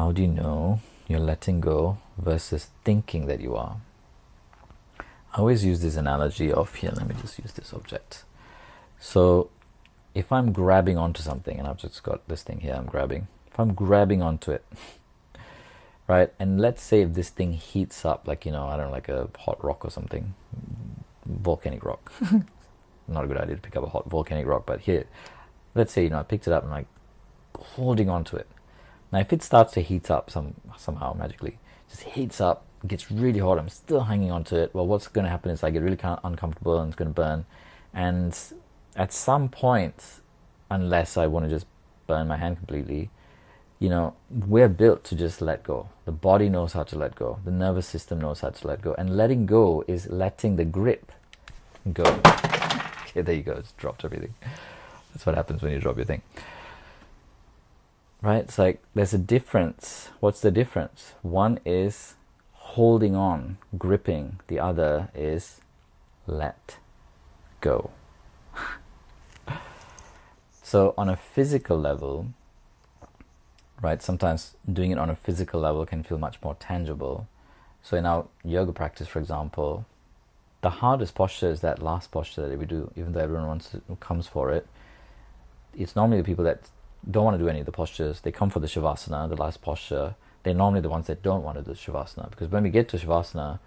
How do you know you're letting go versus thinking that you are? I always use this analogy of, here, let me just use this object. So if I'm grabbing onto something, and I've just got this thing here I'm grabbing, if I'm grabbing onto it, right, and let's say if this thing heats up, like, I don't know, like a hot rock or something, volcanic rock. Not a good idea to pick up a hot volcanic rock, but here, let's say, I picked it up and like holding onto it. Now if it starts to heat up somehow magically, just heats up, gets really hot, I'm still hanging onto it, well, what's going to happen is I get really uncomfortable and it's going to burn. And at some point, unless I want to just burn my hand completely, we're built to just let go. The body knows how to let go. The nervous system knows how to let go. And letting go is letting the grip go. Okay, there you go. It's dropped everything. That's what happens when you drop your thing. Right? It's like there's a difference. What's the difference? One is holding on, gripping. The other is let go. So on a physical level, right, sometimes doing it on a physical level can feel much more tangible. So in our yoga practice, for example, the hardest posture is that last posture that we do, even though everyone comes for it. It's normally the people that don't want to do any of the postures. They come for the shavasana, the last posture. They're normally the ones that don't want to do shavasana, because when we get to shavasana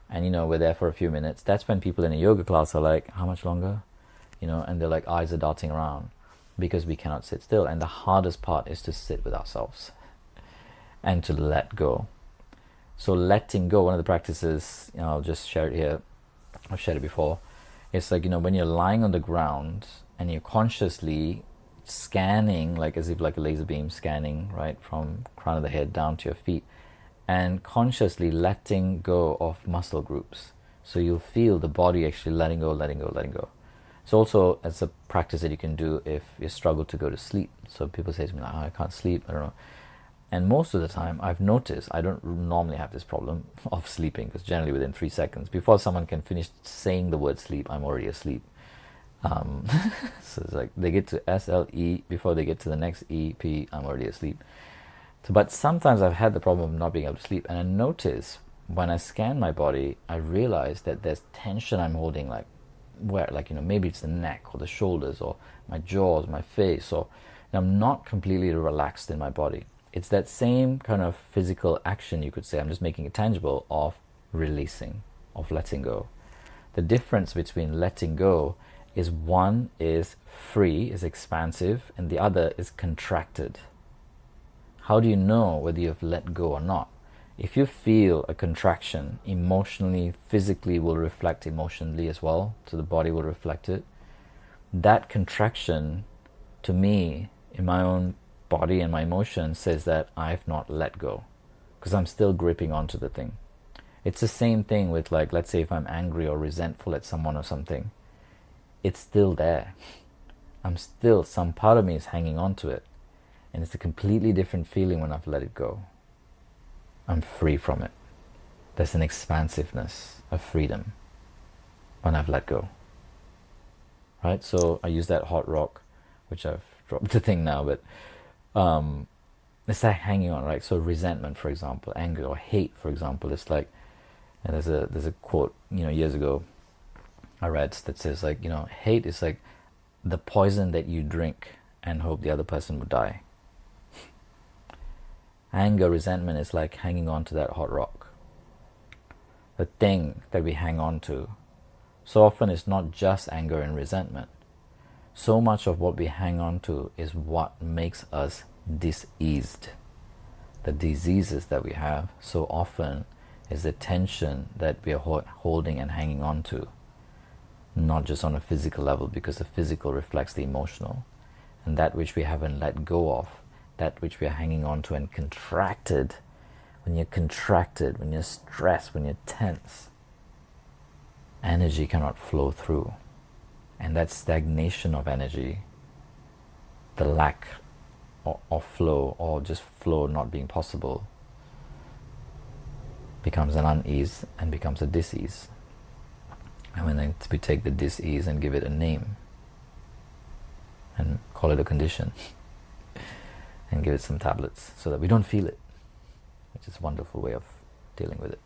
and we're there for a few minutes, that's when people in a yoga class are like, how much longer? And they're like, eyes are darting around, because we cannot sit still. And the hardest part is to sit with ourselves and to let go. So letting go, one of the practices, I'll just share it here, I've shared it before. It's like, when you're lying on the ground and you're consciously scanning, like as if like a laser beam scanning, right, from crown of the head down to your feet, and consciously letting go of muscle groups. So you'll feel the body actually letting go, letting go, letting go. It's also, it's a practice that you can do if you struggle to go to sleep. So people say to me, I can't sleep, I don't know. And most of the time, I've noticed, I don't normally have this problem of sleeping, because generally within 3 seconds, before someone can finish saying the word sleep, I'm already asleep. So it's like they get to SLE, before they get to the next EP, I'm already asleep. So, but sometimes I've had the problem of not being able to sleep, and I notice when I scan my body, I realize that there's tension I'm holding, like where, like, maybe it's the neck or the shoulders or my jaws, my face, or I'm not completely relaxed in my body. It's that same kind of physical action, you could say, I'm just making it tangible, of releasing, of letting go. The difference between letting go is one is free, is expansive, and the other is contracted. How do you know whether you've let go or not? If you feel a contraction, emotionally, physically will reflect emotionally as well, so the body will reflect it. That contraction, to me, in my own body and my emotion, says that I've not let go, because I'm still gripping onto the thing. It's the same thing with, like, let's say if I'm angry or resentful at someone or something, it's still there. Some part of me is hanging on to it, and it's a completely different feeling when I've let it go. I'm free from it. There's an expansiveness of freedom when I've let go. Right? So I use that hot rock, which I've dropped the thing now, but it's like hanging on, right? So resentment, for example, anger or hate, for example, it's like, and there's a quote, years ago I read that says, like, hate is like the poison that you drink and hope the other person would die. Anger, resentment is like hanging on to that hot rock, the thing that we hang on to. So often it's not just anger and resentment. So much of what we hang on to is what makes us diseased. The diseases that we have so often is the tension that we are holding and hanging on to. Not just on a physical level, because the physical reflects the emotional. And that which we haven't let go of, that which we are hanging on to and contracted, when you're stressed, when you're tense, energy cannot flow through. And that stagnation of energy, the lack of flow, or just flow not being possible, becomes an unease and becomes a dis-ease. And then we take the dis-ease and give it a name and call it a condition and give it some tablets so that we don't feel it. which is a wonderful way of dealing with it.